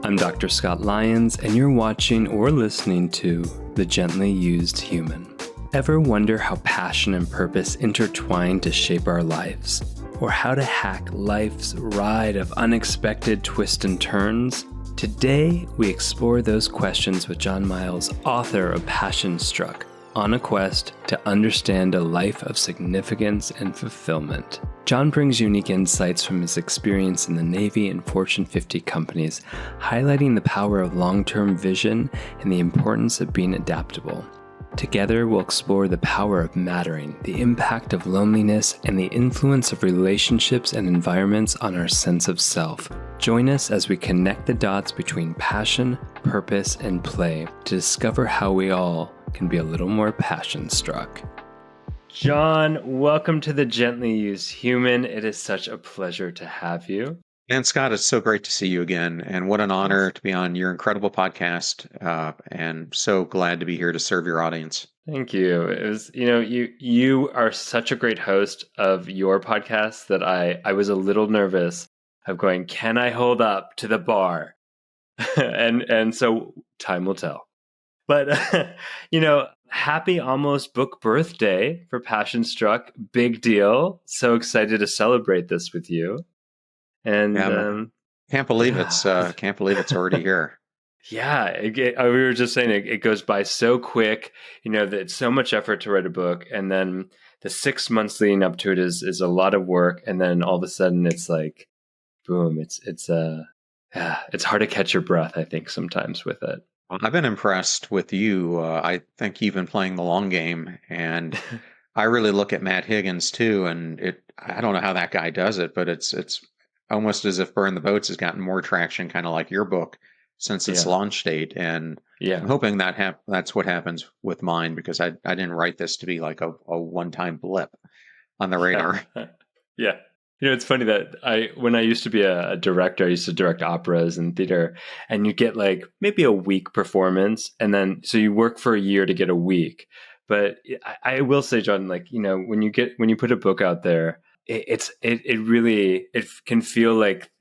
I'm Dr. Scott Lyons, and you're watching or listening to The Gently Used Human. Ever wonder how passion and purpose intertwine to shape our lives? Or how to hack life's ride of unexpected twists and turns? Today, we explore those questions with John Miles, author of Passion Struck, on a quest to understand a life of significance and fulfillment. John brings unique insights from his experience in the Navy and Fortune 50 companies, highlighting the power of long-term vision and the importance of being adaptable. Together, we'll explore the power of mattering, the impact of loneliness, and the influence of relationships and environments on our sense of self. Join us as we connect the dots between passion, purpose, and play to discover how we all can be a little more passion-struck. John, welcome to The Gently Used Human. It is such a pleasure to have you. And Scott, it's so great to see you again. And what an honor to be on your incredible podcast. And so glad to be here to serve your audience. Thank you. It was, you are such a great host of your podcast that I was a little nervous of going, can I hold up to the bar? and so time will tell. But, happy almost book birthday for Passion Struck. Big deal. So excited to celebrate this with you. And can't believe it's already here. Yeah, we were just saying it goes by so quick. That it's so much effort to write a book, and then the 6 months leading up to it is a lot of work, and then all of a sudden it's like, boom! It's hard to catch your breath, I think, sometimes with it. Well, I've been impressed with you. I think you've been playing the long game, and I really look at Matt Higgins too. And I don't know how that guy does it, but it's almost as if Burn the Boats has gotten more traction, kind of like your book, since its launch date. And I'm hoping that that's what happens with mine, because I didn't write this to be like a one-time blip on the radar. Yeah. It's funny that when I used to be a director, I used to direct operas and theater, and you get like maybe a week performance, and then so you work for a year to get a week. But I will say, John, like, when you put a book out there, it really can feel like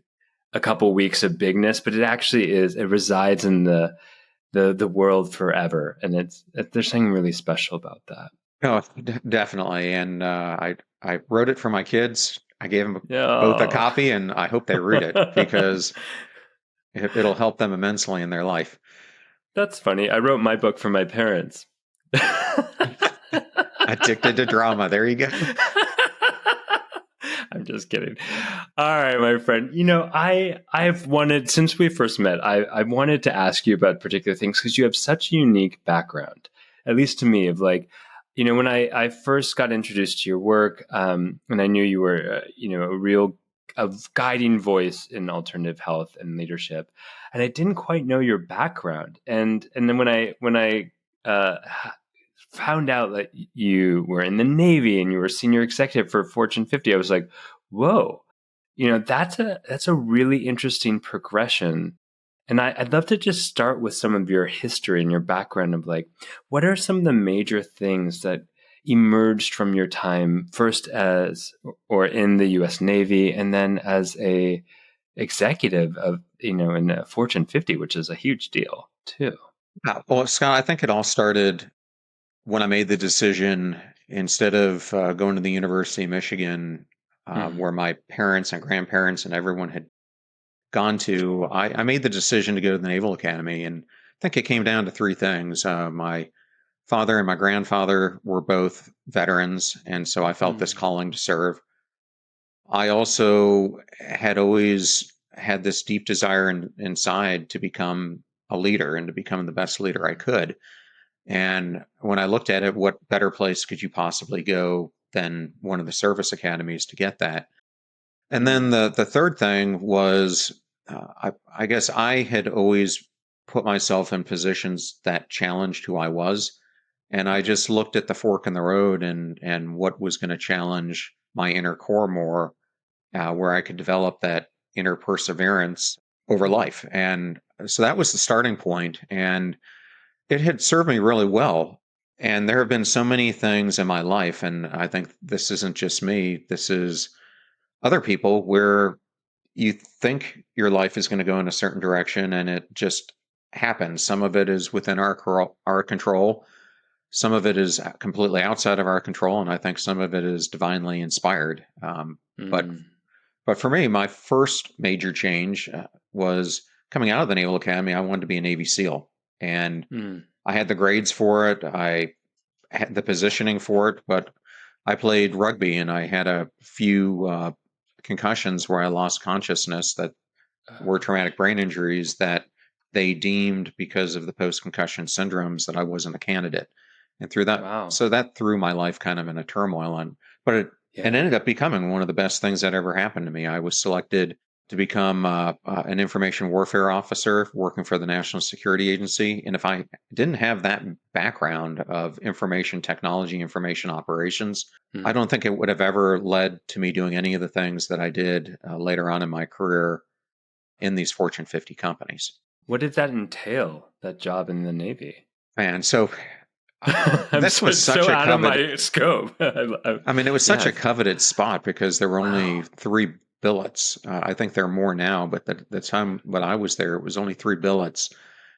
a couple weeks of bigness, but it actually is. It resides in the world forever, and there's something really special about that. Oh, definitely. And I wrote it for my kids. I gave them both a copy, and I hope they read it because it'll help them immensely in their life. That's funny. I wrote my book for my parents. Addicted to drama. There you go. I'm just kidding. All right, my friend. I've wanted, since we first met, I wanted to ask you about particular things because you have such a unique background, at least to me, of like, when I first got introduced to your work, and I knew you were, a guiding voice in alternative health and leadership, and I didn't quite know your background. And then when I found out that you were in the Navy and you were a senior executive for Fortune 50, I was like, whoa, that's a really interesting progression. And I'd love to just start with some of your history and your background of like, what are some of the major things that emerged from your time first as or in the U.S. Navy, and then as a executive of, in Fortune 50, which is a huge deal too. Well, Scott, I think it all started when I made the decision, instead of going to the University of Michigan, where my parents and grandparents and everyone had gone to, I made the decision to go to the Naval Academy. And I think it came down to three things. My father and my grandfather were both veterans, and so I felt this calling to serve. I also had always had this deep desire inside to become a leader and to become the best leader I could. And when I looked at it, what better place could you possibly go than one of the service academies to get that? And then the third thing was, I guess I had always put myself in positions that challenged who I was. And I just looked at the fork in the road and what was going to challenge my inner core more, where I could develop that inner perseverance over life. And so that was the starting point. And it had served me really well. And there have been so many things in my life, and I think this isn't just me, this is other people, where you think your life is going to go in a certain direction and it just happens. Some of it is within our control. Some of it is completely outside of our control, and I think some of it is divinely inspired. But Mm. but for me, my first major change was coming out of the Naval Academy. I wanted to be a Navy SEAL, and Mm. I had the grades for it. I had the positioning for it, but I played rugby and I had a few concussions where I lost consciousness that were Oh, traumatic brain injuries that they deemed because of the post-concussion syndromes that I wasn't a candidate. And through that, wow. so that threw my life kind of in a turmoil. But it Yeah. ended up becoming one of the best things that ever happened to me. I was selected to become an information warfare officer working for the National Security Agency. And if I didn't have that background of information technology, information operations, I Mm. don't think it would have ever led to me doing any of the things that I did later on in my career in these Fortune 50 companies. What did that entail, that job in the Navy? And so I'm this so was it's such so a out of coveted, my scope. I mean, it was such Yeah. a coveted spot because there were only Wow. 3 billets. I think there are more now, but the time when I was there, it was only 3 billets.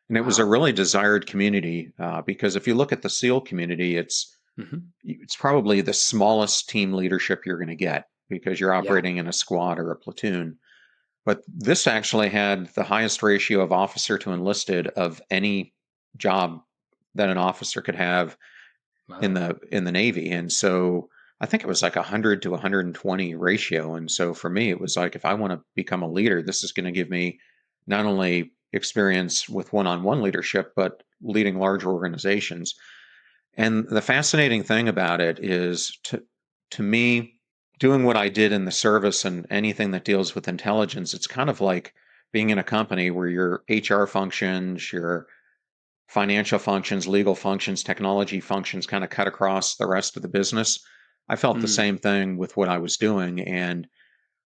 And it was a Wow. really desired community because if you look at the SEAL community, Hmm. it's probably the smallest team leadership you're going to get because you're Yeah. operating in a squad or a platoon. But this actually had the highest ratio of officer to enlisted of any job that an officer could have Wow. in the Navy. And so I think it was like 100 to 120 ratio. And so for me, it was like, if I want to become a leader, this is going to give me not only experience with one-on-one leadership, but leading large organizations. And the fascinating thing about it is to me, doing what I did in the service and anything that deals with intelligence, it's kind of like being in a company where your HR functions, your financial functions, legal functions, technology functions kind of cut across the rest of the business. I felt the Mm. same thing with what I was doing. And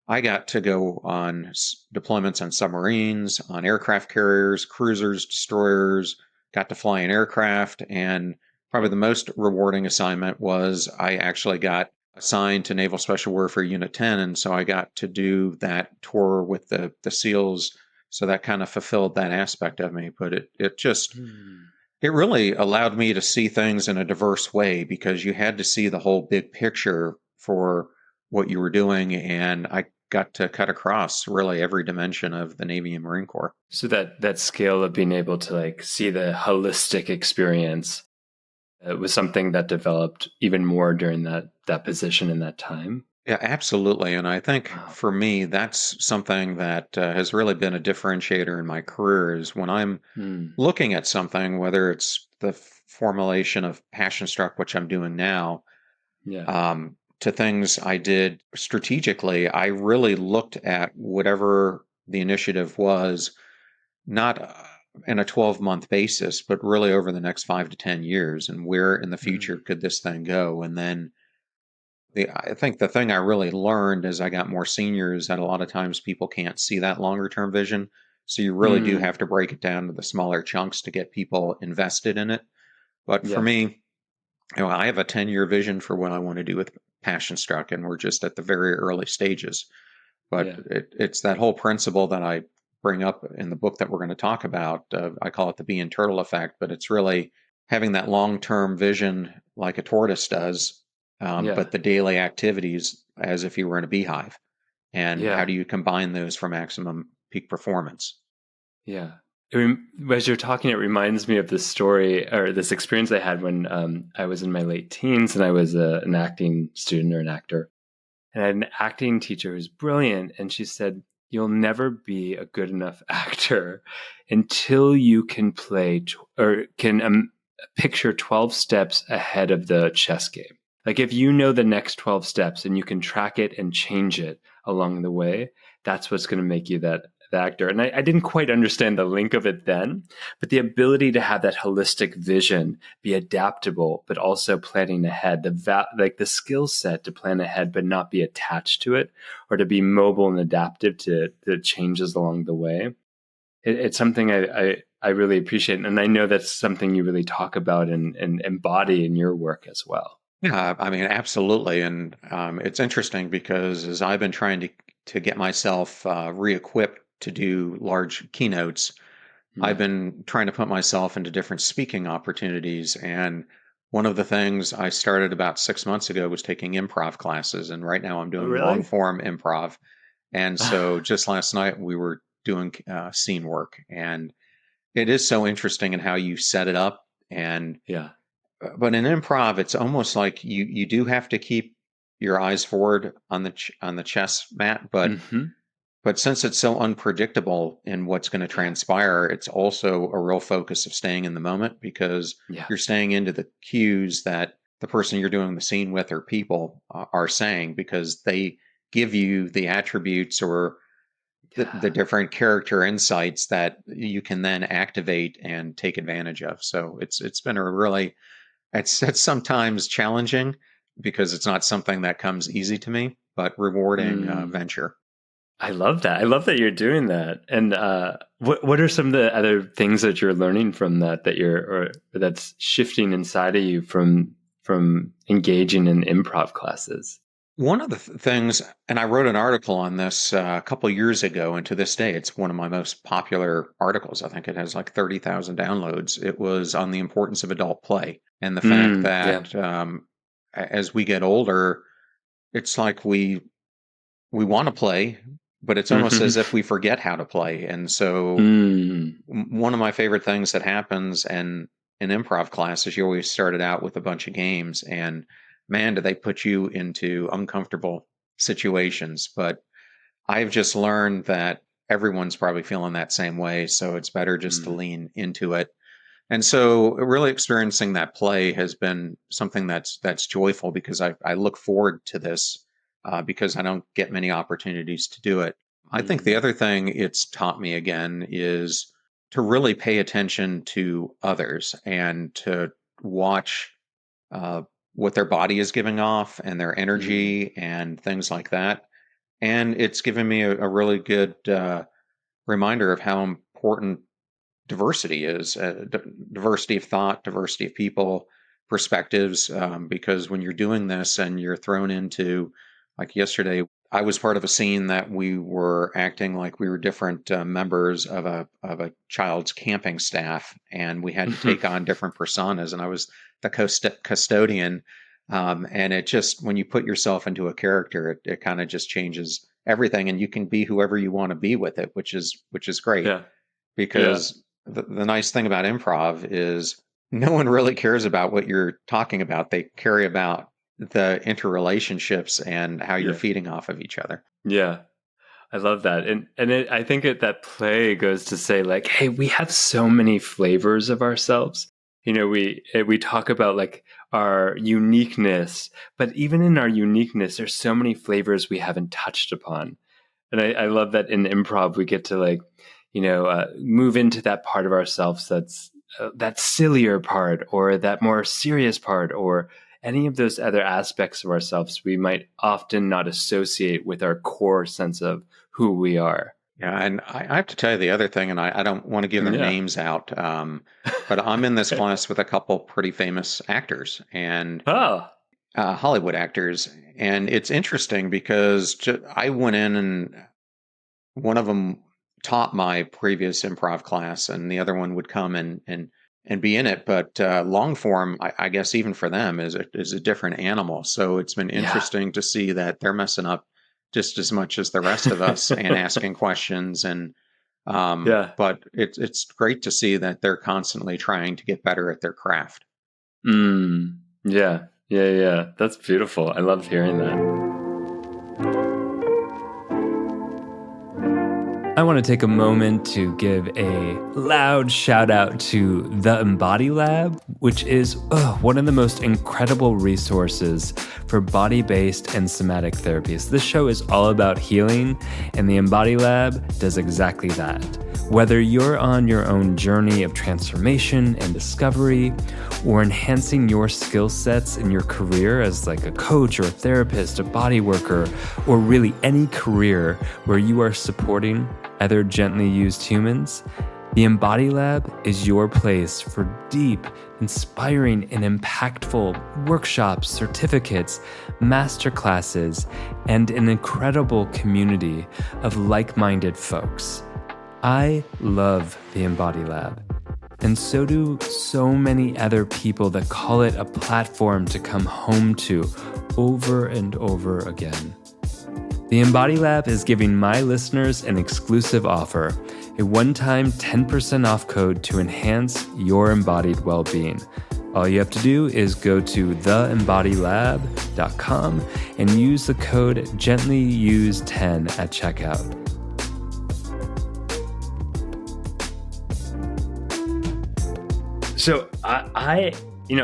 I got to go on deployments on submarines, on aircraft carriers, cruisers, destroyers, got to fly an aircraft. And probably the most rewarding assignment was I actually got assigned to Naval Special Warfare Unit 10. And so I got to do that tour with the SEALs. So that kind of fulfilled that aspect of me. But Mm. it really allowed me to see things in a diverse way because you had to see the whole big picture for what you were doing. And I got to cut across really every dimension of the Navy and Marine Corps. So that scale of being able to like see the holistic experience was something that developed even more during that position in that time. Yeah, absolutely. And I think Wow. for me, that's something that has really been a differentiator in my career is when I'm Mm. looking at something, whether it's the formulation of Passion Struck, which I'm doing now, Yeah. to things I did strategically, I really looked at whatever the initiative was, not in a 12-month basis, but really over the next 5 to 10 years, and where in the future Mm. could this thing go? And then I think the thing I really learned as I got more senior is that a lot of times people can't see that longer term vision. So you really do Mm. have to break it down to the smaller chunks to get people invested in it. But for Yeah. me, I have a 10-year vision for what I want to do with Passion Struck, and we're just at the very early stages. But Yeah. it's that whole principle that I bring up in the book that we're going to talk about. I call it the bee and turtle effect, but it's really having that long term vision like a tortoise does, Yeah. but the daily activities as if you were in a beehive. And how Yeah. do you combine those for maximum peak performance? Yeah. As you're talking, it reminds me of this story or this experience I had when I was in my late teens and I was an acting student or an actor. And I had an acting teacher who's brilliant. And she said, "You'll never be a good enough actor until you can or can picture 12 steps ahead of the chess game. Like if you know the next 12 steps and you can track it and change it along the way, that's what's going to make you that the actor." And I didn't quite understand the link of it then, but the ability to have that holistic vision, be adaptable, but also planning ahead, like the skill set to plan ahead, but not be attached to it, or to be mobile and adaptive to the changes along the way. It's something I really appreciate. And I know that's something you really talk about and embody in your work as well. Yeah, I mean, absolutely. And it's interesting because as I've been trying to to get myself re-equipped to do large keynotes, I've been trying to put myself into different speaking opportunities. And one of the things I started about 6 months ago was taking improv classes. And right now I'm Oh, doing long really? form improv. And so just last night we were doing scene work. And it is so interesting in how you set it up. And Yeah. but in improv, it's almost like you do have to keep your eyes forward on on the chess mat, Hmm. but since it's so unpredictable in what's going to Yeah. transpire, it's also a real focus of staying in the moment because Yeah. you're staying into the cues that the person you're doing the scene with or people are saying because they give you the attributes or the Yeah. different character insights that you can then activate and take advantage of. So it's been a really it's sometimes challenging because it's not something that comes easy to me, but rewarding Mm. venture. I love that. I love that you're doing that. And what are some of the other things that you're learning from that you're or that's shifting inside of you from engaging in improv classes? One of the things, and I wrote an article on this a couple years ago, and to this day, it's one of my most popular articles. I think it has like 30,000 downloads. It was on the importance of adult play and the fact Yeah. that as we get older, it's like we want to play, but it's almost as if we forget how to play. And so Mm. one of my favorite things that happens and in improv classes, you always started out with a bunch of games, and man, do they put you into uncomfortable situations. But I've just learned that everyone's probably feeling that same way, so it's better just to Mm. lean into it. And so really experiencing that play has been something that's joyful because I look forward to this because I don't get many opportunities to do it. I think the Mm. other thing it's taught me again is to really pay attention to others and to watch uh, what their body is giving off and their Mm. energy and things like that. And it's given me a really good reminder of how important diversity is diversity of thought, diversity of people, perspectives. Because when you're doing this and you're thrown into, like yesterday, I was part of a scene that we were acting like we were different members of a child's camping staff, and we had to take on different personas. And I was the custodian, and it just when you put yourself into a character, it kind of just changes everything, and you can be whoever you want to be with it, which is great Yeah. Yeah. because the nice thing about improv is no one really cares about what you're talking about. They care about the interrelationships and how you're Yeah. feeding off of each other. Yeah. I love that. I think that play goes to say like, hey, we have so many flavors of ourselves. We talk about like our uniqueness, but even in our uniqueness, there's so many flavors we haven't touched upon. And I love that in improv we get to like, move into that part of ourselves that's that sillier part or that more serious part or any of those other aspects of ourselves we might often not associate with our core sense of who we are. Yeah, and I have to tell you the other thing, and I don't want to give their Yeah. names out, but I'm in this class with a couple pretty famous actors and Oh. Hollywood actors, and it's interesting because I went in and one of them taught my previous improv class, and the other one would come and be in it. But long form, I guess, even for them, is a different animal. So it's been Yeah. interesting to see that they're messing up just as much as the rest of us and asking questions. And Yeah. but it's great to see that they're constantly trying to get better at their craft. Yeah. Yeah. Yeah. That's beautiful. I love hearing that. I want to take a moment to give a loud shout out to the Embody Lab, which is one of the most incredible resources for body-based and somatic therapies. This show is all about healing, and the Embody Lab does exactly that. Whether you're on your own journey of transformation and discovery, or enhancing your skill sets in your career as like a coach or a therapist, a body worker, or really any career where you are supporting other gently used humans, The Embody Lab is your place for deep, inspiring, and impactful workshops, certificates, masterclasses, and an incredible community of like-minded folks. I love the Embody Lab, and so do so many other people that call it a platform to come home to over and over again. The Embody Lab is giving my listeners an exclusive offer, a one-time 10% off code to enhance your embodied well-being. All you have to do is go to theembodylab.com and use the code GentlyUse10 at checkout. So I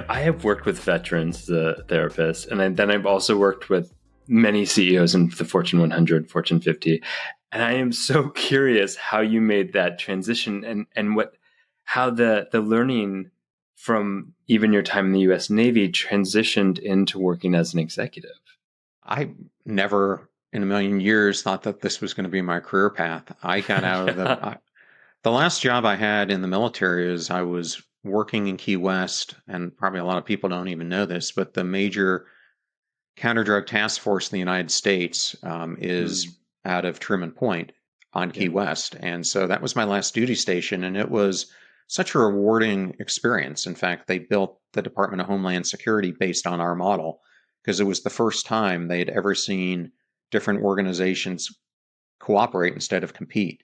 have worked with veterans, the therapist, and then I've also worked with many CEOs in the Fortune 100, Fortune 50. And I am so curious how you made that transition and how the learning from even your time in the US Navy transitioned into working as an executive. I never in a million years thought that this was going to be my career path. I got out of the last job I had in the military is I was working in Key West, and probably a lot of people don't even know this, but the major counter-drug task force in the United States is out of Truman Point on Key West. And so that was my last duty station, and it was such a rewarding experience. In fact, they built the Department of Homeland Security based on our model because it was the first time they had ever seen different organizations cooperate instead of compete.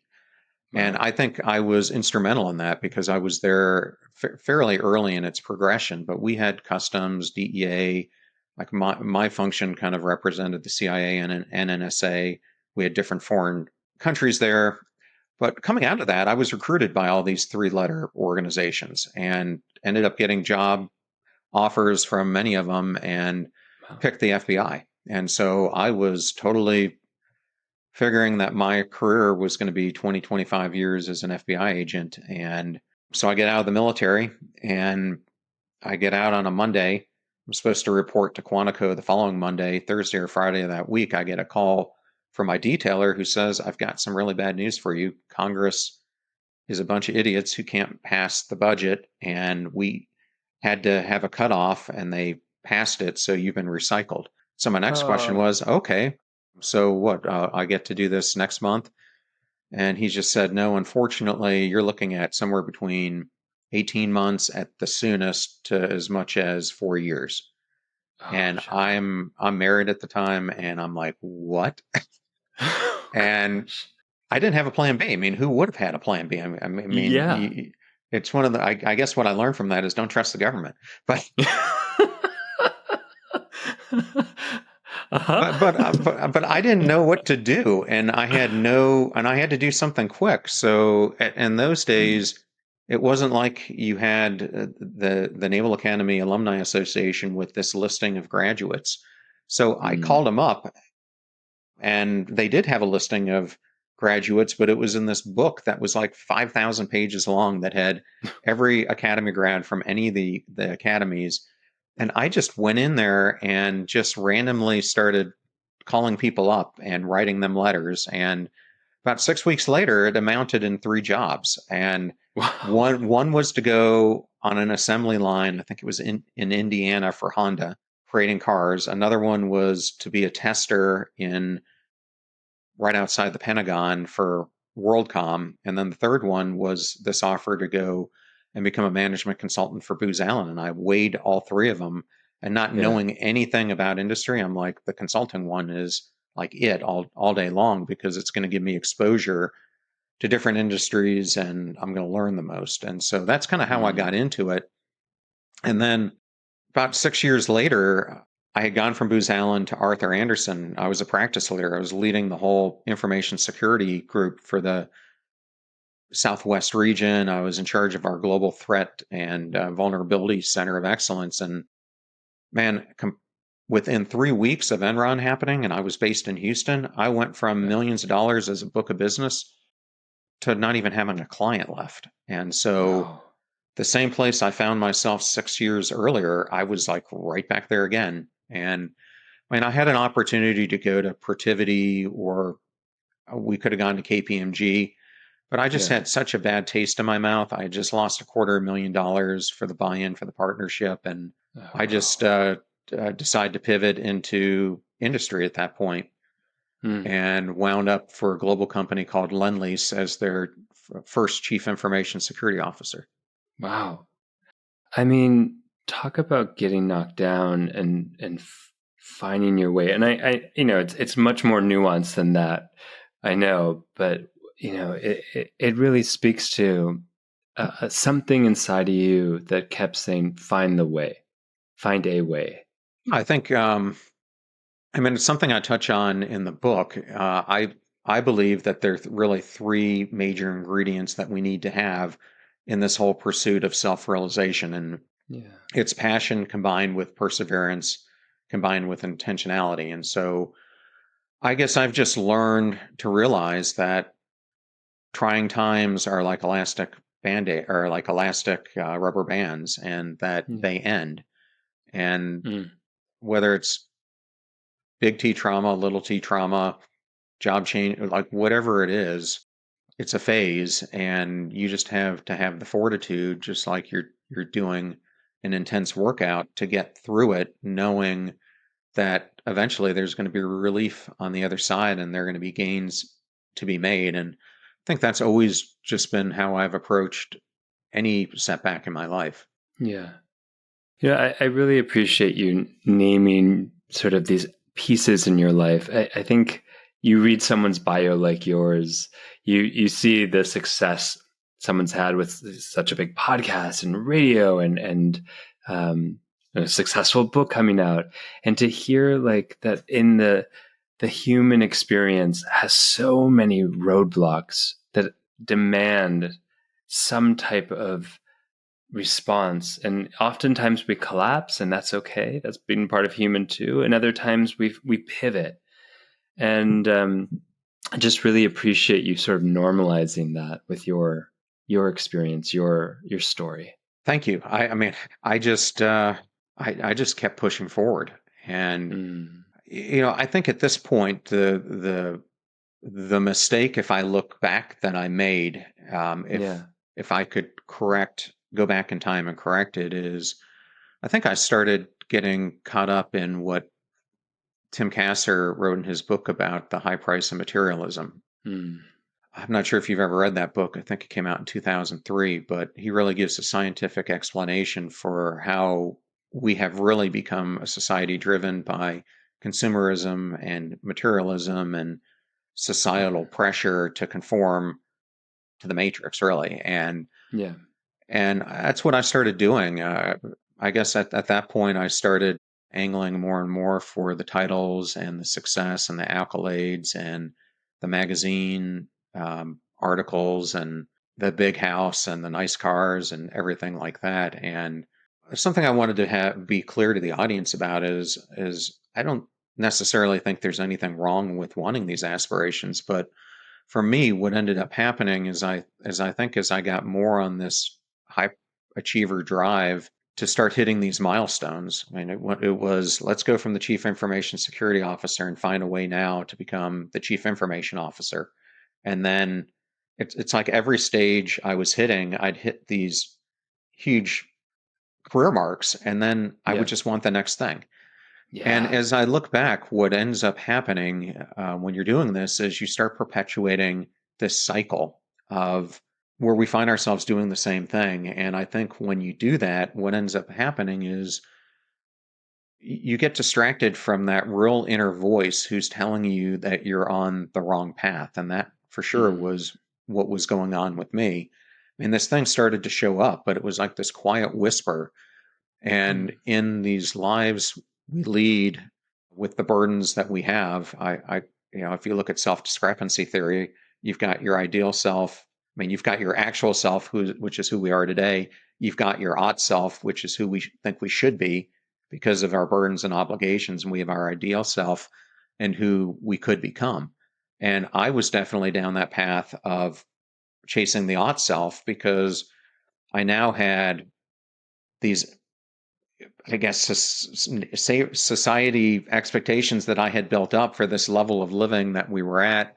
Wow. And I think I was instrumental in that because I was there fairly early in its progression, but we had customs, DEA, like my function kind of represented the CIA and NSA. We had different foreign countries there. But coming out of that, I was recruited by all these three-letter organizations and ended up getting job offers from many of them and picked the FBI. And so I was totally figuring that my career was going to be 20, 25 years as an FBI agent. And so I get out of the military and I get out on a Monday. I'm supposed to report to Quantico the following Monday, Thursday or Friday of that week. I get a call from my detailer who says, I've got some really bad news for you. Congress is a bunch of idiots who can't pass the budget, and we had to have a cutoff, and they passed it, so you've been recycled. So my next question was, okay, so what? I get to do this next month? And he just said, no, unfortunately, you're looking at somewhere between 18 months at the soonest to as much as 4 years. And sure. I'm married at the time, and I'm like, what? And I didn't have a plan B. I mean, who would have had a plan B? I mean, yeah. It's one of the, I guess what I learned from that is don't trust the government. But but I didn't know what to do, and I had to do something quick. So in those days, it wasn't like you had the Naval Academy Alumni Association with this listing of graduates. So I called them up, and they did have a listing of graduates, but it was in this book that was like 5,000 pages long that had every academy grad from any of the academies. And I just went in there and just randomly started calling people up and writing them letters. And about 6 weeks later, it amounted in 3 jobs. And wow. one was to go on an assembly line. I think it was in Indiana for Honda, creating cars. Another one was to be a tester right outside the Pentagon for WorldCom. And then the third one was this offer to go and become a management consultant for Booz Allen. And I weighed all 3 of them, and not knowing anything about industry, I'm like, the consulting one is like it all day long because it's going to give me exposure to different industries and I'm going to learn the most. And so that's kind of how I got into it. And then about 6 years later, I had gone from Booz Allen to Arthur Andersen. I was a practice leader. I was leading the whole information security group for the Southwest region. I was in charge of our global threat and vulnerability center of excellence. And man, within 3 weeks of Enron happening, and I was based in Houston, I went from millions of dollars as a book of business to not even having a client left. And so the same place I found myself 6 years earlier, I was like right back there again. And I mean, I had an opportunity to go to Protiviti, or we could have gone to KPMG. But I just Yeah. had such a bad taste in my mouth. I just lost $250,000 for the buy-in for the partnership, and Oh, I wow. just decided to pivot into industry at that point, Mm. and wound up for a global company called Lendlease as their first chief information security officer. Wow. I mean, talk about getting knocked down and finding your way. And it's much more nuanced than that. I know, but it really speaks to something inside of you that kept saying, "Find the way, find a way." I think, I mean, it's something I touch on in the book. I believe that there are really three major ingredients that we need to have in this whole pursuit of self-realization, and Yeah. it's passion combined with perseverance, combined with intentionality. And so, I guess I've just learned to realize that trying times are like elastic band-aid or like elastic rubber bands, and that Yeah. they end. And Mm. whether it's big T trauma, little T trauma, job change, like whatever it is, it's a phase, and you just have to have the fortitude, just like you're doing an intense workout, to get through it, knowing that eventually there's going to be relief on the other side, and there are going to be gains to be made. And I think that's always just been how I've approached any setback in my life. Yeah. Yeah, I really appreciate you naming sort of these pieces in your life. I think you read someone's bio like yours, you see the success someone's had with such a big podcast and radio and a successful book coming out, and to hear like that in the human experience has so many roadblocks that demand some type of response. And oftentimes we collapse, and that's okay. That's been part of human too. And other times we pivot. And I just really appreciate you sort of normalizing that with your experience, your story. Thank you. I mean, I just I just kept pushing forward, and Mm, I think at this point the mistake, if I look back, that I made, yeah. if I could go back in time and correct it, is I think I started getting caught up in what Tim Kasser wrote in his book about the high price of materialism. Mm, I'm not sure if you've ever read that book. I think it came out in 2003, but he really gives a scientific explanation for how we have really become a society driven by consumerism and materialism and societal mm, pressure to conform to the matrix, really. yeah. And that's what I started doing. I guess at that point, I started angling more and more for the titles and the success and the accolades and the magazine articles and the big house and the nice cars and everything like that. And something I wanted to be clear to the audience about is I don't necessarily think there's anything wrong with wanting these aspirations, but for me, what ended up happening is as I got more on this high achiever drive to start hitting these milestones. I mean, it was, let's go from the chief information security officer and find a way now to become the chief information officer. And then it's like every stage I was hitting, I'd hit these huge career marks, and then I would Yeah. just want the next thing. And Yeah. as I look back, what ends up happening when you're doing this is you start perpetuating this cycle of where we find ourselves doing the same thing. And I think when you do that, what ends up happening is you get distracted from that real inner voice who's telling you that you're on the wrong path. And that for sure Mm, was what was going on with me. I mean, this thing started to show up, but it was like this quiet whisper. And mm, in these lives we lead with the burdens that we have, if you look at self discrepancy theory, you've got your ideal self. I mean, you've got your actual self, which is who we are today. You've got your ought self, which is who we think we should be because of our burdens and obligations. And we have our ideal self and who we could become. And I was definitely down that path of chasing the ought self because I now had these, I guess, society expectations that I had built up for this level of living that we were at.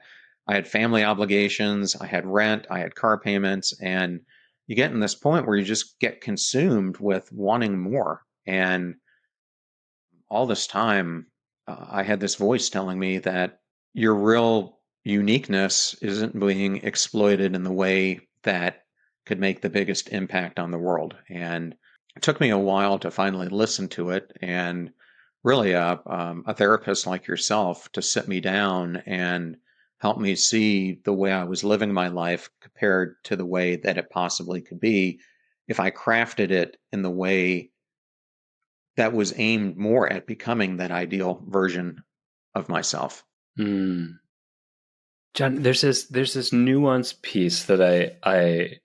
I had family obligations, I had rent, I had car payments, and you get in this point where you just get consumed with wanting more. And all this time, I had this voice telling me that your real uniqueness isn't being exploited in the way that could make the biggest impact on the world. And it took me a while to finally listen to it, and really a therapist like yourself to sit me down and help me see the way I was living my life compared to the way that it possibly could be if I crafted it in the way that was aimed more at becoming that ideal version of myself. Mm. John, there's this nuanced piece that I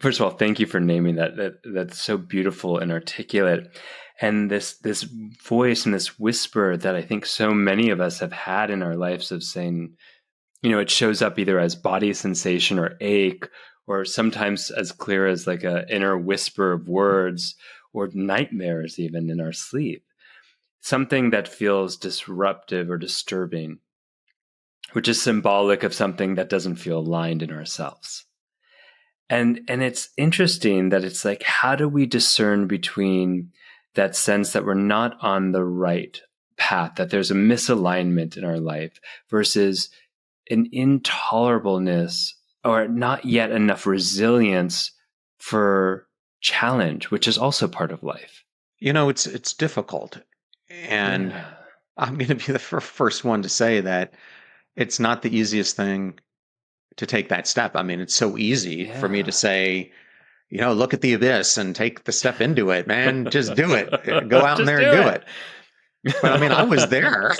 first of all, thank you for naming that. That's so beautiful and articulate. And this voice and this whisper that I think so many of us have had in our lives of saying, it shows up either as body sensation or ache, or sometimes as clear as like a inner whisper of words or nightmares even in our sleep. Something that feels disruptive or disturbing, which is symbolic of something that doesn't feel aligned in ourselves. And it's interesting that it's like, how do we discern between that sense that we're not on the right path, that there's a misalignment in our life, versus an intolerableness or not yet enough resilience for challenge, which is also part of life? It's difficult, and Yeah. I'm going to be the first one to say that it's not the easiest thing to take that step. I mean, it's so easy for me to Yeah. say, look at the abyss and take the step into it, man. Just do it. Go out in Just there do and do it. it. But I mean, I was there,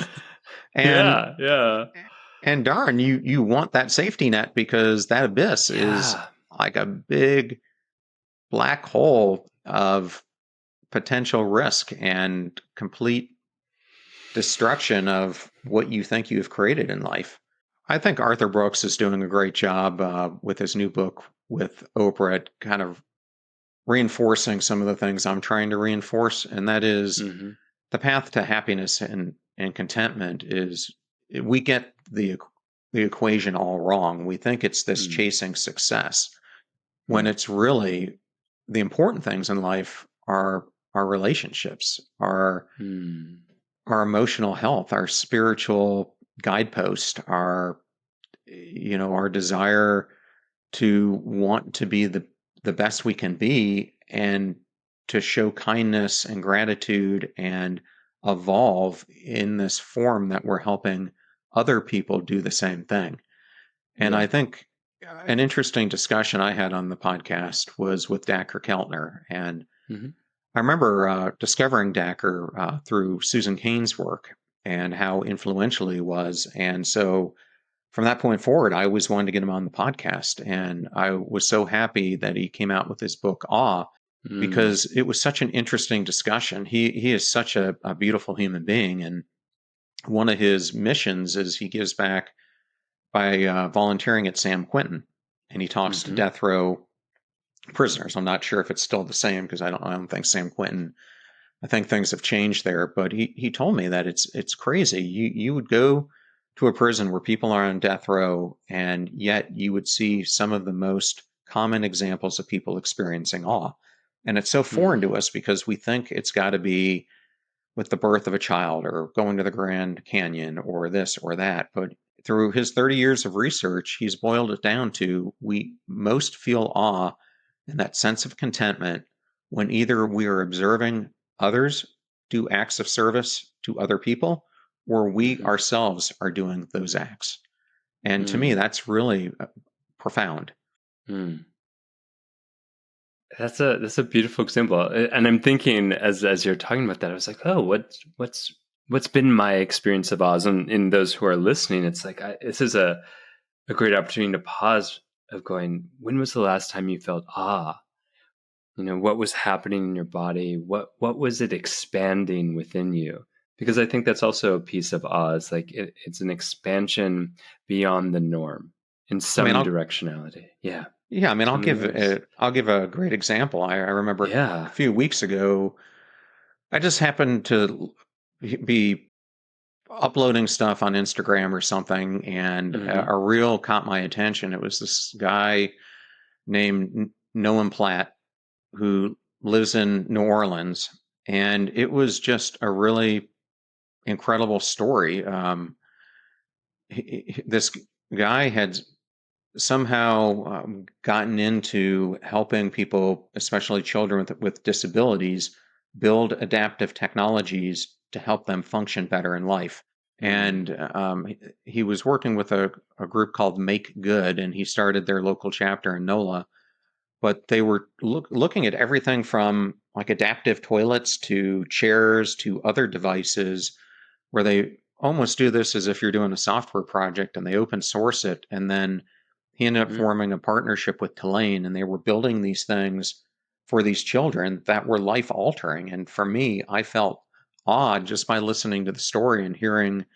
and Yeah. Yeah. and darn, you want that safety net because that abyss is Yeah. like a big black hole of potential risk and complete destruction of what you think you've created in life. I think Arthur Brooks is doing a great job with his new book with Oprah at kind of reinforcing some of the things I'm trying to reinforce, and that is Mm-hmm. the path to happiness and contentment is we get the equation all wrong. We think it's this chasing success when Mm-hmm. it's really the important things in life are our relationships, our emotional health, our spiritual guidepost, our desire to want to be the best we can be and to show kindness and gratitude and evolve in this form that we're helping other people do the same thing. And I Yeah. think an interesting discussion I had on the podcast was with Dacker Keltner. And Mm-hmm. I remember discovering Dacker through Susan Cain's work and how influential he was. And so from that point forward, I always wanted to get him on the podcast. And I was so happy that he came out with his book, Awe, Mm. because it was such an interesting discussion. He is such a beautiful human being. And one of his missions is he gives back by volunteering at San Quentin. And he talks to Mm-hmm. death row prisoners. I'm not sure if it's still the same because I don't think San Quentin. I think things have changed there, but he told me that it's crazy. You would go to a prison where people are on death row, and yet you would see some of the most common examples of people experiencing awe. And it's so foreign to Mm. us because we think it's got to be with the birth of a child or going to the Grand Canyon or this or that. But through his 30 years of research, he's boiled it down to we most feel awe and that sense of contentment when either we are observing others do acts of service to other people or we Mm-hmm. ourselves are doing those acts. And to me, Mm. that's really profound. Mm. That's a beautiful example, and I'm thinking as you're talking about that, I was like, oh, what's been my experience of Oz, and in those who are listening, it's like this is a great opportunity to pause of going, when was the last time you felt awe? What was happening in your body? What was it expanding within you? Because I think that's also a piece of awe. It's like it's an expansion beyond the norm in I mean, some directionality. Yeah. yeah, I mean, Tell me yours. I'll give a great example. I remember a Yeah. few weeks ago, I just happened to be uploading stuff on Instagram or something, and Mm-hmm. a reel caught my attention. It was this guy named Noam Platt who lives in New Orleans, and it was just a really incredible story. This guy had somehow gotten into helping people, especially children with disabilities, build adaptive technologies to help them function better in life. And he was working with a group called Make Good, and he started their local chapter in NOLA. But they were looking at everything from like adaptive toilets to chairs to other devices where they almost do this as if you're doing a software project, and they open source it. And then he ended up Mm-hmm. forming a partnership with Tulane, and they were building these things for these children that were life altering. And for me, I felt awed just by listening to the story and hearing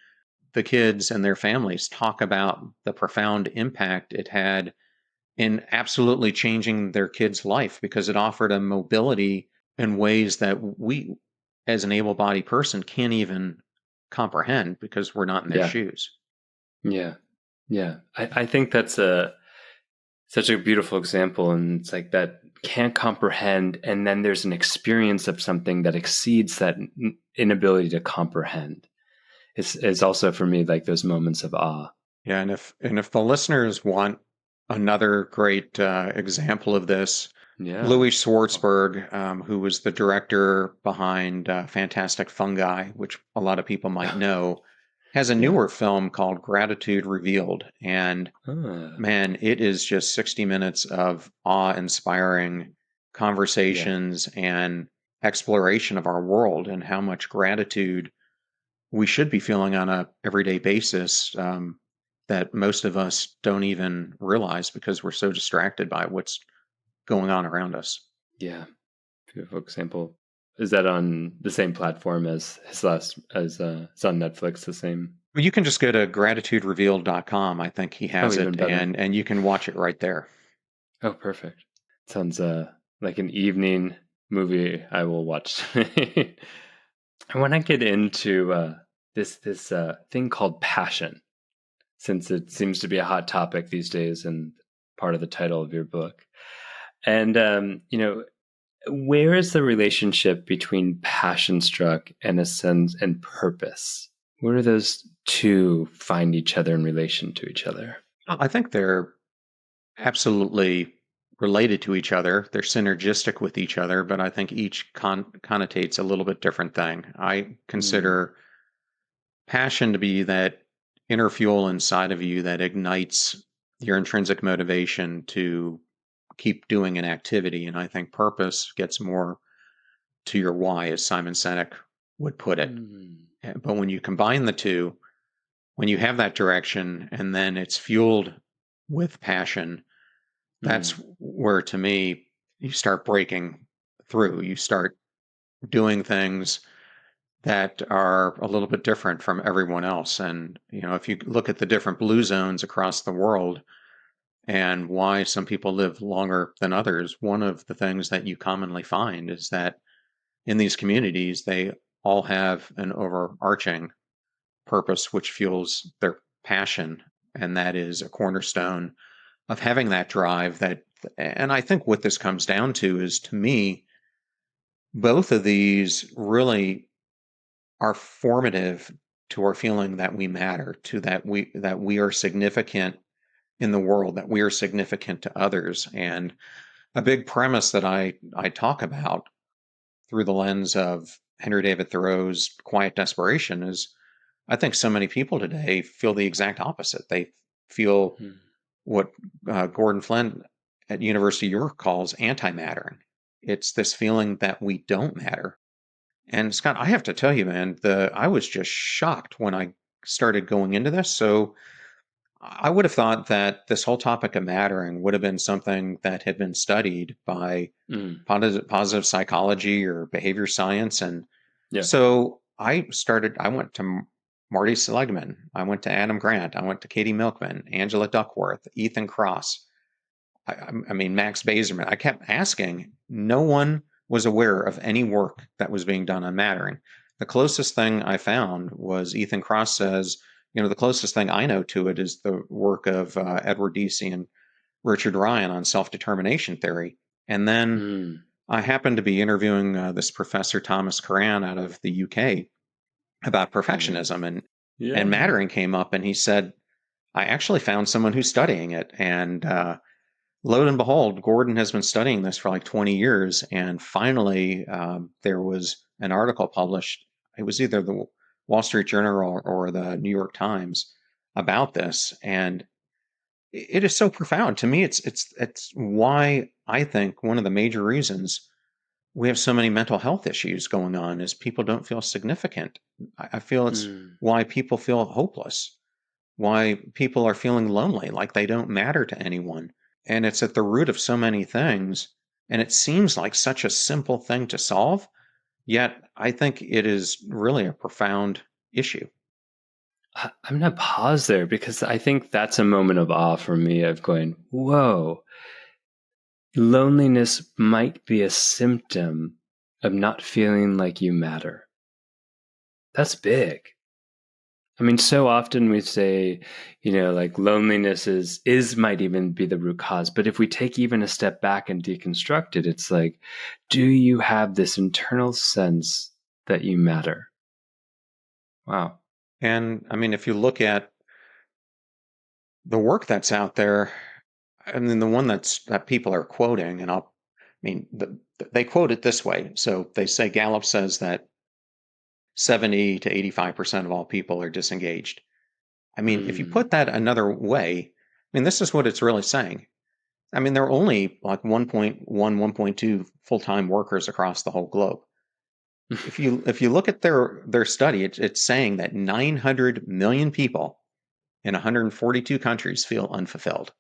the kids and their families talk about the profound impact it had in absolutely changing their kids' life, because it offered a mobility in ways that we, as an able bodied person, can't even comprehend because we're not in their Yeah. shoes. Yeah. Yeah. I think that's such a beautiful example. And it's like that can't comprehend. And then there's an experience of something that exceeds that inability to comprehend. It's also for me like those moments of awe. Yeah, and if the listeners want another great example of this, Yeah. Louis Schwartzberg, who was the director behind Fantastic Fungi, which a lot of people might know, has a Yeah. newer film called Gratitude Revealed. And Ah, man, it is just 60 minutes of awe-inspiring yeah. conversations and exploration of our world and how much gratitude we should be feeling on a everyday basis, that most of us don't even realize because we're so distracted by what's going on around us. Yeah. Beautiful example. Is that on the same platform as his last as it's on Netflix, the same? Well, you can just go to gratituderevealed.com. I think he Oh, has even it, better. and you can watch it right there. Oh, perfect. Sounds like an evening movie I will watch. I want to get into this thing called passion, since it seems to be a hot topic these days and part of the title of your book. And where is the relationship between passion struck and a sense and purpose? Where do those two find each other in relation to each other? I think they're absolutely related to each other. They're synergistic with each other, but I think each connotates a little bit different thing. I Mm, consider passion to be that inner fuel inside of you that ignites your intrinsic motivation to keep doing an activity. And I think purpose gets more to your why, as Simon Sinek would put it. mm, But when you combine the two, when you have that direction and then it's fueled with passion, that's mm, where, to me, you start breaking through. You start doing things that are a little bit different from everyone else. And, if you look at the different blue zones across the world and why some people live longer than others, one of the things that you commonly find is that in these communities, they all have an overarching purpose which fuels their passion. And that is a cornerstone of having that drive and I think what this comes down to is, to me, both of these really are formative to our feeling that we matter, to that we are significant in the world, that we are significant to others. And a big premise that I talk about through the lens of Henry David Thoreau's Quiet Desperation is, I think so many people today feel the exact opposite. They feel mm. what Gordon Flynn at University of York calls antimattering. It's this feeling that we don't matter. And Scott, I have to tell you, man, I was just shocked when I started going into this. So I would have thought that this whole topic of mattering would have been something that had been studied by Mm. positive psychology or behavior science. And Yeah. so I went to Marty Seligman. I went to Adam Grant. I went to Katie Milkman, Angela Duckworth, Ethan Kross. I mean, Max Bazerman. I kept asking. No one was aware of any work that was being done on mattering. The closest thing I found was Ethan Kross says, the closest thing I know to it is the work of Edward Deasy and Richard Ryan on self-determination theory. And then I happened to be interviewing this professor, Thomas Curran, out of the UK about perfectionism, and mattering came up, and he said, I actually found someone who's studying it. And lo and behold, Gordon has been studying this for like 20 years. And finally, there was an article published. It was either the Wall Street Journal or the New York Times about this. And it is so profound to me. It's why I think one of the major reasons we have so many mental health issues going on is people don't feel significant. I feel it's why people feel hopeless, why people are feeling lonely, like they don't matter to anyone. And it's at the root of so many things. And it seems like such a simple thing to solve, yet I think it is really a profound issue. I'm going to pause there because I think that's a moment of awe for me of going, whoa, loneliness might be a symptom of not feeling like you matter. That's big. I mean, so often we say, like loneliness is might even be the root cause. But if we take even a step back and deconstruct it, it's like, do you have this internal sense that you matter? Wow. And I mean, if you look at the work that's out there, and then the one that people are quoting, and they quote it this way. So they say Gallup says that 70 to 85% of all people are disengaged. I mean, if you put that another way, this is what it's really saying. I mean, there are only like 1.1, 1.2 full-time workers across the whole globe. If you look at their study, it's saying that 900 million people in 142 countries feel unfulfilled.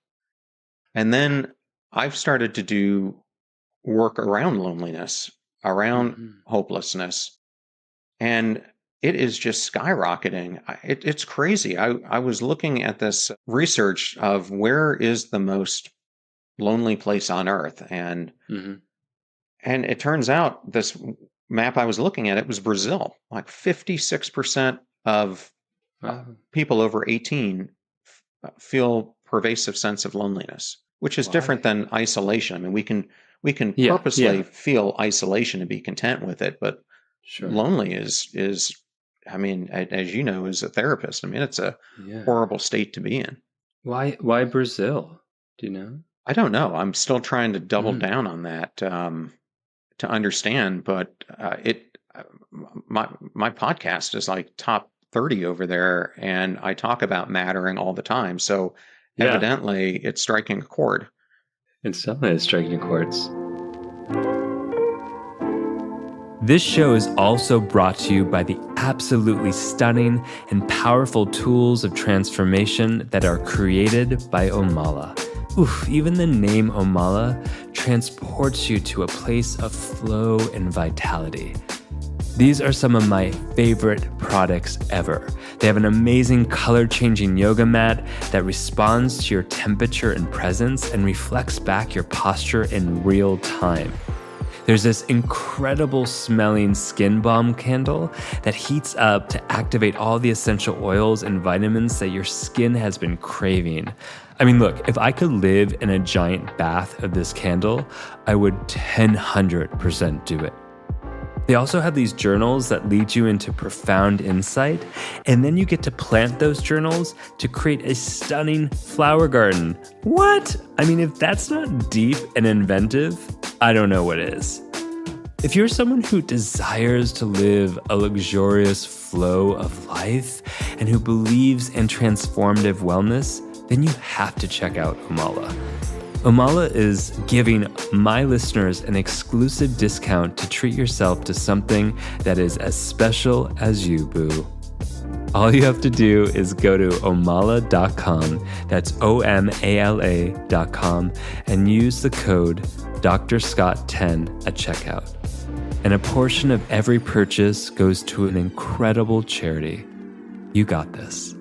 And then I've started to do work around loneliness, around hopelessness, and it is just skyrocketing. It's crazy. I was looking at this research of where is the most lonely place on earth, and it turns out this map I was looking at, it was Brazil. Like 56% of people over 18 feel pervasive sense of loneliness, which is different than isolation. I mean, we can purposely feel isolation and be content with it, but lonely is I mean, as you know, as a therapist, I mean, it's a horrible state to be in. Why Brazil? Do you know? I don't know. I'm still trying to double down on that to understand, but my podcast is like top 30 over there, and I talk about mattering all the time. So evidently, it's striking a chord. It's definitely striking chords. This show is also brought to you by the absolutely stunning and powerful tools of transformation that are created by Omala. Oof, even the name Omala transports you to a place of flow and vitality. These are some of my favorite products ever. They have an amazing color-changing yoga mat that responds to your temperature and presence and reflects back your posture in real time. There's this incredible smelling skin balm candle that heats up to activate all the essential oils and vitamins that your skin has been craving. I mean, look, if I could live in a giant bath of this candle, I would 100% do it. They also have these journals that lead you into profound insight, and then you get to plant those journals to create a stunning flower garden. What? I mean, if that's not deep and inventive, I don't know what is. If you're someone who desires to live a luxurious flow of life and who believes in transformative wellness, then you have to check out Omala. Omala is giving my listeners an exclusive discount to treat yourself to something that is as special as you, boo. All you have to do is go to omala.com, that's OMALA.com, and use the code DrScott10 at checkout. And a portion of every purchase goes to an incredible charity. You got this.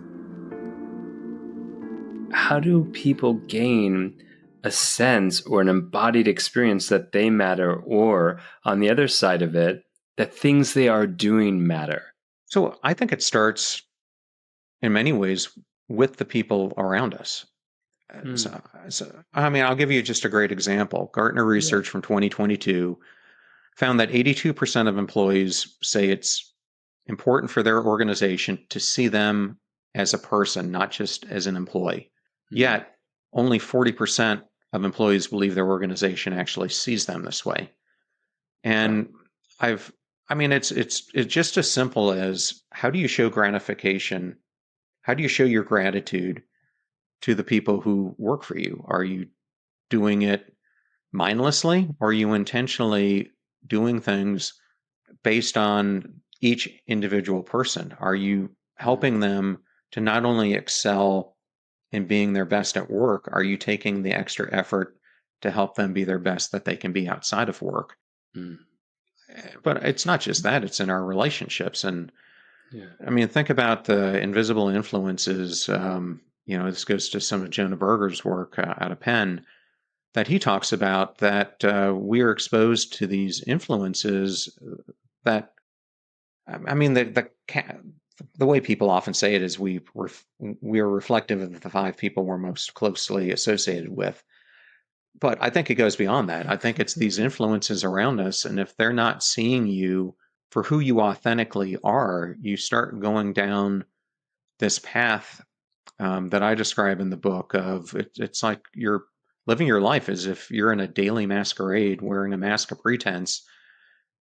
How do people gain a sense or an embodied experience that they matter, or on the other side of it, that things they are doing matter? So I think it starts in many ways with the people around us. I mean, I'll give you just a great example. Gartner Yeah. research from 2022 found that 82% of employees say it's important for their organization to see them as a person, not just as an employee. Yet, only 40% of employees believe their organization actually sees them this way. And I mean, it's just as simple as, how do you show gratification? How do you show your gratitude to the people who work for you? Are you doing it mindlessly, or are you intentionally doing things based on each individual person? Are you helping them to not only excel in being their best at work, are you taking the extra effort to help them be their best that they can be outside of work? But it's not just that, it's in our relationships. And I mean, think about the invisible influences. This goes to some of Jonah Berger's work out of Penn, that he talks about, that we are exposed to these influences that, I mean, the way people often say it is we are reflective of the 5 people we're most closely associated with. But I think it goes beyond that. I think it's these influences around us, and if they're not seeing you for who you authentically are, you start going down this path that I describe in the book of, it's like you're living your life as if you're in a daily masquerade, wearing a mask of pretense.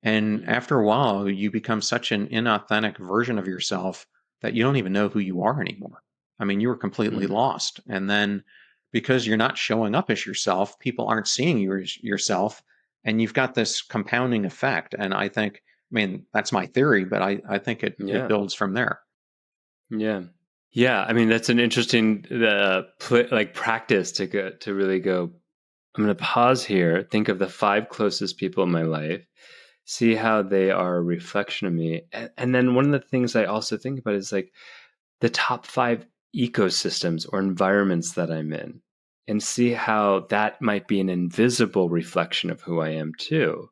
And after a while, you become such an inauthentic version of yourself that you don't even know who you are anymore. I mean, you were completely lost. And then because you're not showing up as yourself, people aren't seeing you as yourself. And you've got this compounding effect. And I mean, that's my theory, but I think it builds from there. Yeah. Yeah. I mean, that's an interesting practice to really go, I'm going to pause here, think of the 5 closest people in my life, see how they are a reflection of me. And then one of the things I also think about is like the top 5 ecosystems or environments that I'm in, and see how that might be an invisible reflection of who I am too,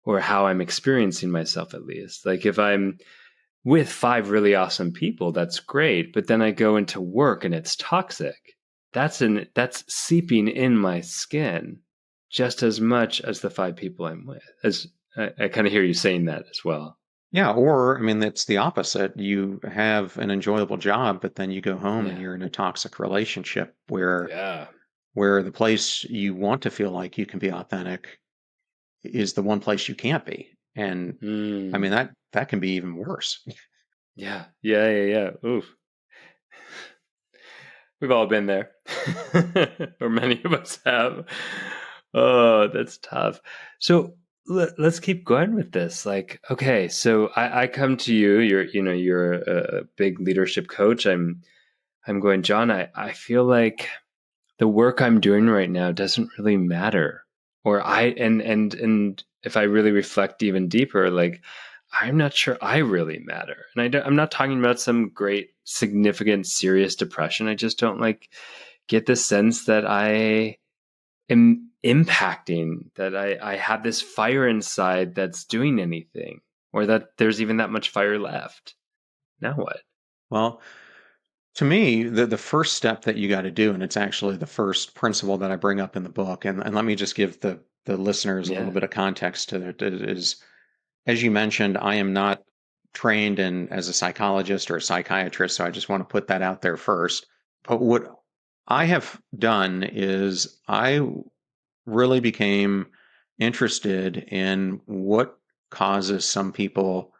or how I'm experiencing myself, at least. Like if I'm with 5 really awesome people, that's great. But then I go into work and it's toxic. That's seeping in my skin just as much as the 5 people I'm with. As I kind of hear you saying that as well. Yeah, or I mean, it's the opposite. You have an enjoyable job, but then you go home and you're in a toxic relationship where the place you want to feel like you can be authentic is the one place you can't be. And I mean, that can be even worse. Yeah. Oof. We've all been there, or many of us have. Oh, that's tough. So let's keep going with this. Like, okay, so I come to you. You're a big leadership coach. I'm going, John. I feel like the work I'm doing right now doesn't really matter, or and if I really reflect even deeper, like, I'm not sure I really matter. And I'm not talking about some great, significant, serious depression. I just don't get the sense that I am impacting, that I have this fire inside that's doing anything, or that there's even that much fire left. Now what? Well, to me, the first step that you got to do, and it's actually the first principle that I bring up in the book, and let me just give the listeners a little bit of context to it, is, as you mentioned, I am not trained as a psychologist or a psychiatrist, so I just want to put that out there first. But what I have done is I really became interested in what causes some people,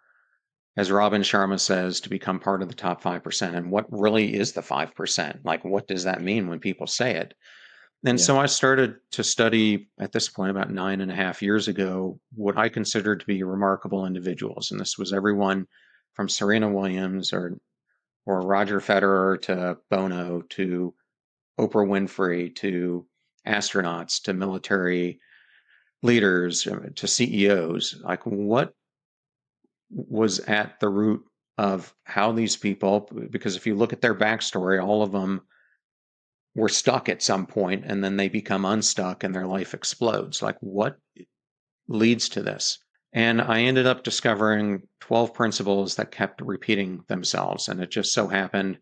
as Robin Sharma says, to become part of the top 5%, and what really is the 5%. Like, what does that mean when people say it? And so I started to study, at this point, about 9.5 years ago, what I considered to be remarkable individuals. And this was everyone from Serena Williams or Roger Federer to Bono to Oprah Winfrey to astronauts to military leaders to CEOs. Like, what was at the root of how these people, because if you look at their backstory, all of them were stuck at some point and then they become unstuck and their life explodes. Like, what leads to this? And I ended up discovering 12 principles that kept repeating themselves. And it just so happened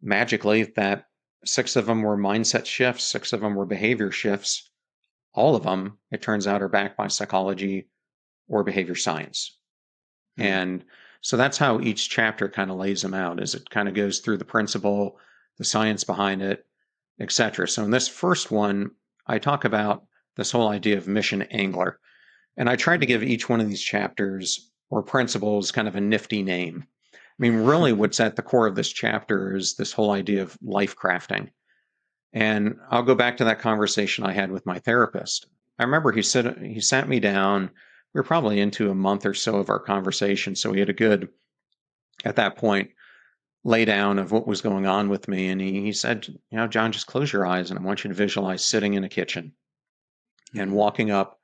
magically that 6 of them were mindset shifts, 6 of them were behavior shifts. All of them, it turns out, are backed by psychology or behavior science. And so that's how each chapter kind of lays them out, is it kind of goes through the principle, the science behind it, etc. So in this first one, I talk about this whole idea of mission angler. And I tried to give each one of these chapters or principles kind of a nifty name. I mean, really what's at the core of this chapter is this whole idea of life crafting. And I'll go back to that conversation I had with my therapist. I remember he sat me down. We were probably into a month or so of our conversation. So he had a good, at that point, lay down of what was going on with me. And he said, John, just close your eyes and I want you to visualize sitting in a kitchen and walking up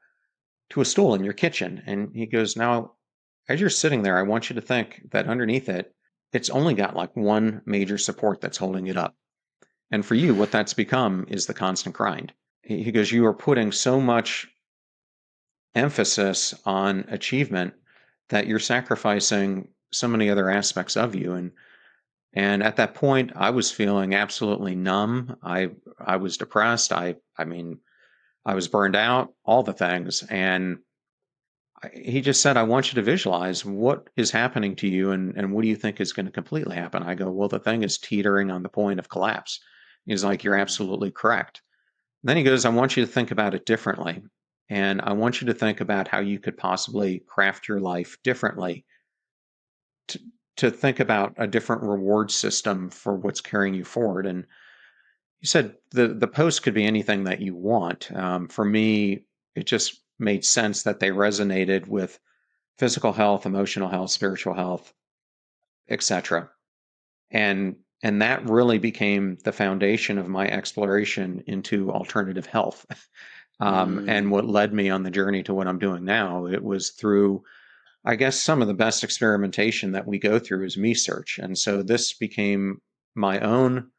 to a stool in your kitchen. And he goes, now, as you're sitting there, I want you to think that underneath it, it's only got like one major support that's holding it up. And for you, what that's become is the constant grind. He goes, you are putting so much emphasis on achievement that you're sacrificing so many other aspects of you. And at that point, I was feeling absolutely numb. I was depressed. I mean, I was burned out, all the things. And he just said, I want you to visualize what is happening to you and what do you think is going to completely happen? I go, well, the thing is teetering on the point of collapse. He's like, you're absolutely correct. Then he goes, I want you to think about it differently. And I want you to think about how you could possibly craft your life differently, to think about a different reward system for what's carrying you forward. And he said the post could be anything that you want. For me, it just made sense that they resonated with physical health, emotional health, spiritual health, etc. And that really became the foundation of my exploration into alternative health. And what led me on the journey to what I'm doing now. It was through, I guess, some of the best experimentation that we go through is me search. And so this became my own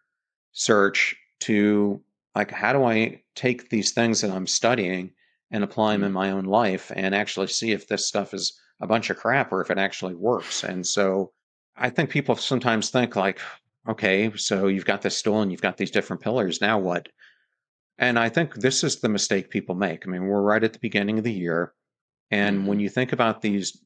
search to, like, how do I take these things that I'm studying and apply them in my own life and actually see if this stuff is a bunch of crap or if it actually works. And so I think people sometimes think like, okay, so you've got this stool and you've got these different pillars. Now what? And I think this is the mistake people make. I mean, we're right at the beginning of the year. And when you think about these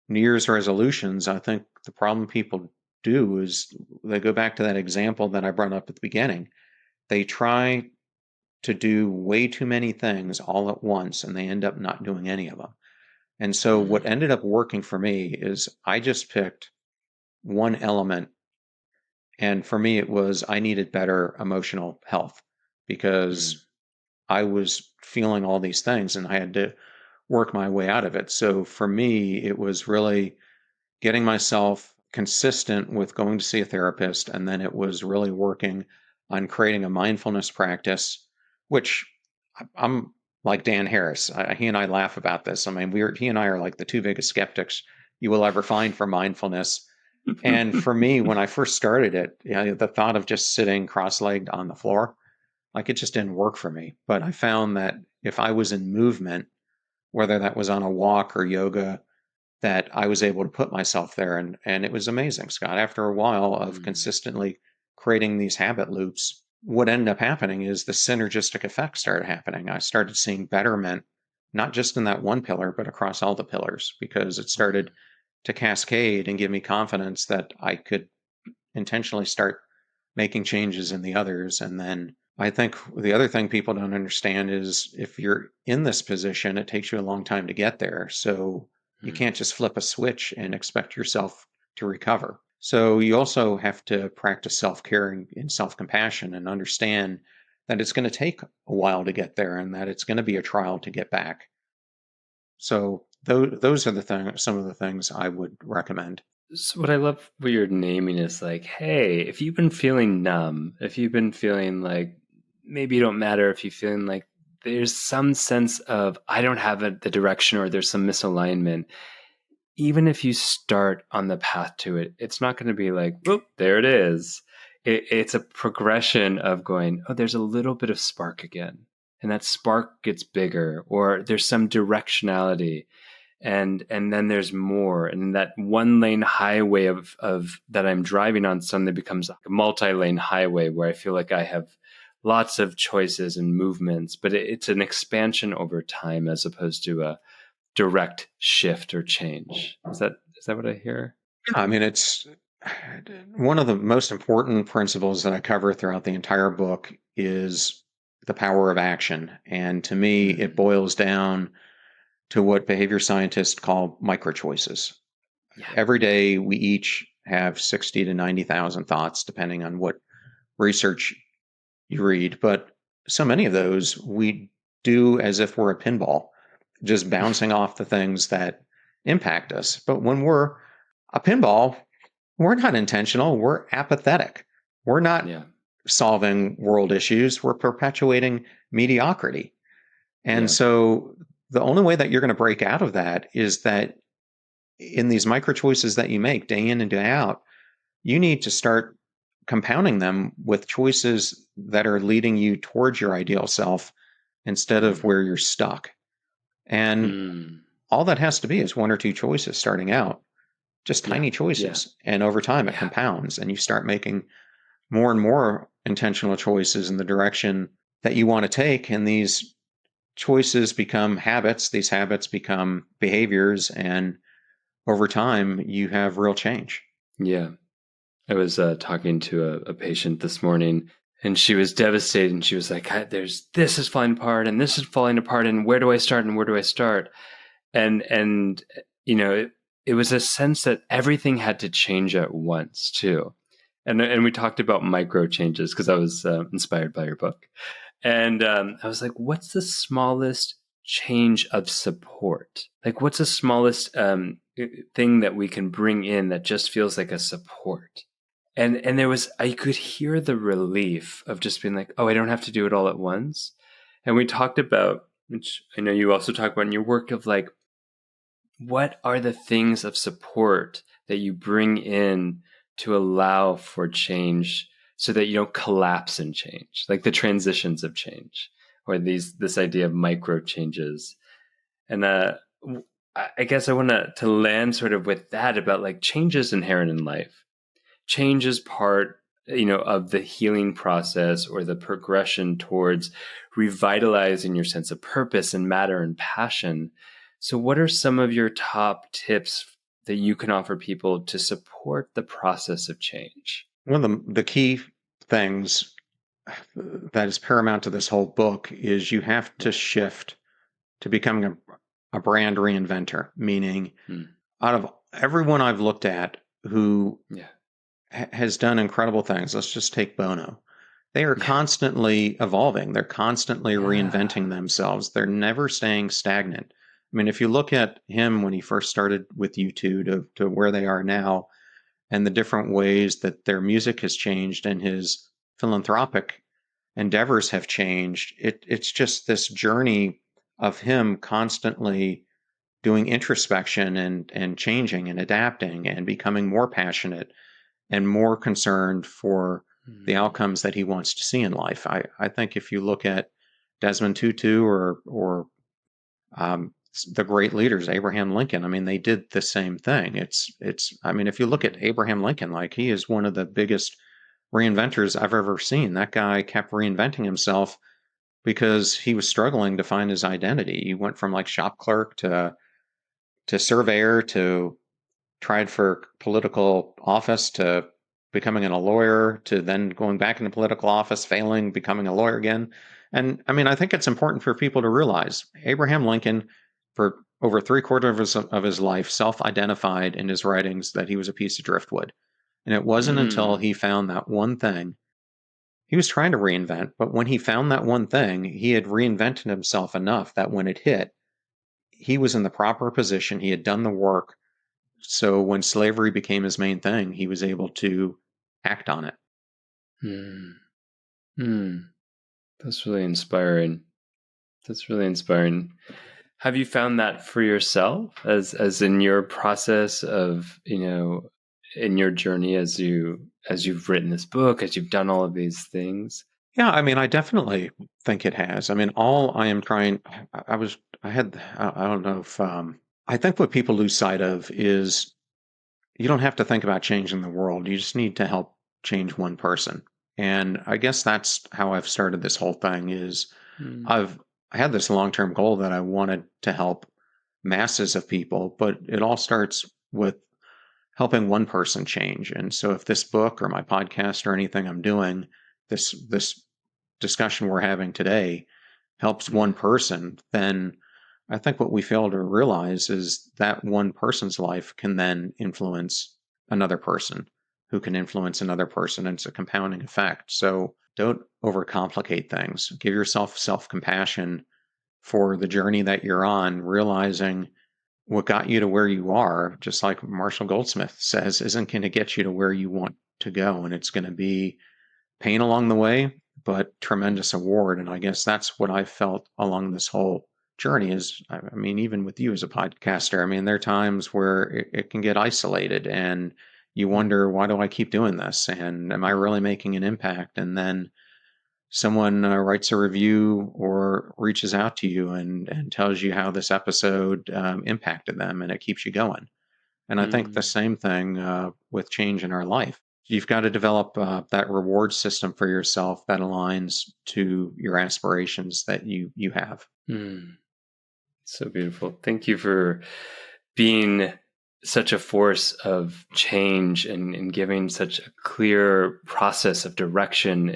New Year's resolutions, I think the problem people do is they go back to that example that I brought up at the beginning. They try to do way too many things all at once and they end up not doing any of them. And so what ended up working for me is I just picked one element. And for me, it was I needed better emotional health because I was feeling all these things and I had to work my way out of it. So for me, it was really getting myself consistent with going to see a therapist. And then it was really working on creating a mindfulness practice, which I'm like Dan Harris. He and I laugh about this. I mean, he and I are like the two biggest skeptics you will ever find for mindfulness. And for me, when I first started it, the thought of just sitting cross-legged on the floor, like, it just didn't work for me. But I found that if I was in movement, whether that was on a walk or yoga, that I was able to put myself there. And it was amazing, Scott. After a while of consistently creating these habit loops, what ended up happening is the synergistic effect started happening. I started seeing betterment, not just in that one pillar, but across all the pillars, because it started to cascade and give me confidence that I could intentionally start making changes in the others. And then I think the other thing people don't understand is if you're in this position, it takes you a long time to get there. So you can't just flip a switch and expect yourself to recover. So you also have to practice self-care and self-compassion and understand that it's going to take a while to get there and that it's going to be a trial to get back. So those are some of the things I would recommend. So what I love what you're naming is like, hey, if you've been feeling numb, if you've been feeling like maybe you don't matter, if you're feeling like there's some sense of I don't have the direction or there's some misalignment, even if you start on the path to it, it's not going to be like, whoop, there it is. It's a progression of going, oh, there's a little bit of spark again. And that spark gets bigger, or there's some directionality. and then there's more, and that one lane highway of that I'm driving on suddenly becomes like a multi-lane highway where I feel like I have lots of choices and movements, but it's an expansion over time as opposed to a direct shift or change. Is that what I hear? Yeah, I mean, it's one of the most important principles that I cover throughout the entire book is the power of action. And to me, it boils down to what behavior scientists call micro choices. Yeah. Every day, we each have 60 to 90,000 thoughts, depending on what research you read. But so many of those we do as if we're a pinball, just bouncing off the things that impact us. But when we're a pinball, we're not intentional. We're apathetic. We're not solving world issues. We're perpetuating mediocrity. And so the only way that you're going to break out of that is that in these micro choices that you make day in and day out, you need to start compounding them with choices that are leading you towards your ideal self instead of where you're stuck. And all that has to be is one or two choices starting out, just tiny choices. And over time, it compounds and you start making more and more intentional choices in the direction that you want to take. And these choices become habits. These habits become behaviors. And over time, you have real change. Yeah. I was talking to a patient this morning, and she was devastated. And she was like, this is falling apart, and this is falling apart, and where do I start, and where do I start? And you know, it was a sense that everything had to change at once too. And we talked about micro changes because I was inspired by your book. And I was like, what's the smallest change of support? Like, what's the smallest thing that we can bring in that just feels like a support? And there was, I could hear the relief of just being like, oh, I don't have to do it all at once. And we talked about, which I know you also talk about in your work, of like, what are the things of support that you bring in to allow for change so that you don't collapse in change, like the transitions of change or this idea of micro changes. And I guess I want to land sort of with that about like change is inherent in life. Change is part, of the healing process or the progression towards revitalizing your sense of purpose and matter and passion. So what are some of your top tips that you can offer people to support the process of change? One of the key things that is paramount to this whole book is you have to shift to becoming a brand reinventor, meaning out of everyone I've looked at who has done incredible things, let's just take Bono. They are constantly evolving. They're constantly reinventing themselves. They're never staying stagnant. I mean, if you look at him when he first started with U2 to where they are now, and the different ways that their music has changed and his philanthropic endeavors have changed, it's just this journey of him constantly doing introspection and changing and adapting and becoming more passionate and more concerned for the outcomes that he wants to see in life. I think if you look at Desmond Tutu or the great leaders, Abraham Lincoln, I mean, they did the same thing. I mean, if you look at Abraham Lincoln, like he is one of the biggest reinventors I've ever seen. That guy kept reinventing himself because he was struggling to find his identity. He went from like shop clerk to surveyor to tried for political office to becoming a lawyer to then going back into political office, failing, becoming a lawyer again. And I mean, I think it's important for people to realize Abraham Lincoln, for over 3/4 of his life, self-identified in his writings that he was a piece of driftwood. And it wasn't until he found that one thing. He was trying to reinvent, but when he found that one thing, he had reinvented himself enough that when it hit, he was in the proper position. He had done the work. So when slavery became his main thing, he was able to act on it. That's really inspiring. Have you found that for yourself as in your process of, in your journey as you've written this book, as you've done all of these things? Yeah, I mean, I definitely think it has. I mean, all I am trying, I don't know if I think what people lose sight of is you don't have to think about changing the world. You just need to help change one person. And I guess that's how I've started this whole thing is I had this long-term goal that I wanted to help masses of people, but it all starts with helping one person change. And so if this book or my podcast or anything I'm doing, this discussion we're having today helps one person, then I think what we fail to realize is that one person's life can then influence another person who can influence another person. And it's a compounding effect. So don't overcomplicate things. Give yourself self-compassion for the journey that you're on, realizing what got you to where you are, just like Marshall Goldsmith says, isn't going to get you to where you want to go. And it's going to be pain along the way, but tremendous reward. And I guess that's what I felt along this whole journey is, I mean, even with you as a podcaster, I mean, there are times where it can get isolated and you wonder, why do I keep doing this? And am I really making an impact? And then someone writes a review or reaches out to you and tells you how this episode impacted them, and it keeps you going. And I think the same thing with change in our life. You've got to develop that reward system for yourself that aligns to your aspirations that you have. So beautiful. Thank you for being such a force of change and giving such a clear process of direction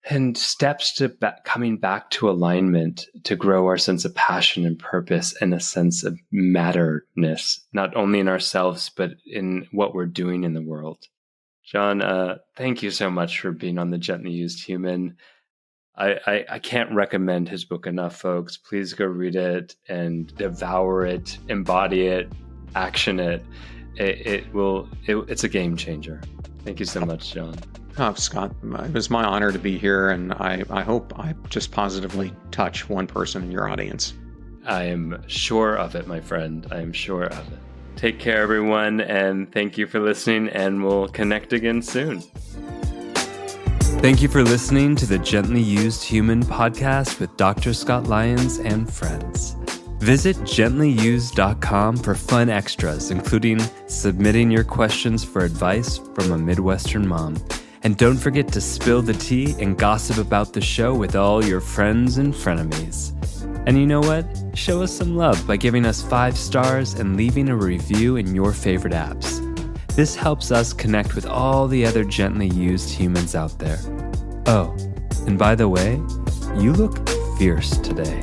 and steps to coming back to alignment to grow our sense of passion and purpose and a sense of matterness, not only in ourselves, but in what we're doing in the world. John, thank you so much for being on The Gently Used Human. I can't recommend his book enough, folks. Please go read it and devour it, embody it, action it. It's a game changer. Thank you so much, John. Oh, Scott, it was my honor to be here, and I hope I just positively touch one person in your audience. I am sure of it, my friend. I am sure of it. Take care, everyone, and thank you for listening, and we'll connect again soon. Thank you for listening to the Gently Used Human podcast with Dr. Scott Lyons and friends. Visit gentlyused.com for fun extras, including submitting your questions for advice from a Midwestern mom. And don't forget to spill the tea and gossip about the show with all your friends and frenemies. And you know what? Show us some love by giving us 5 stars and leaving a review in your favorite apps. This helps us connect with all the other gently used humans out there. Oh, and by the way, you look fierce today.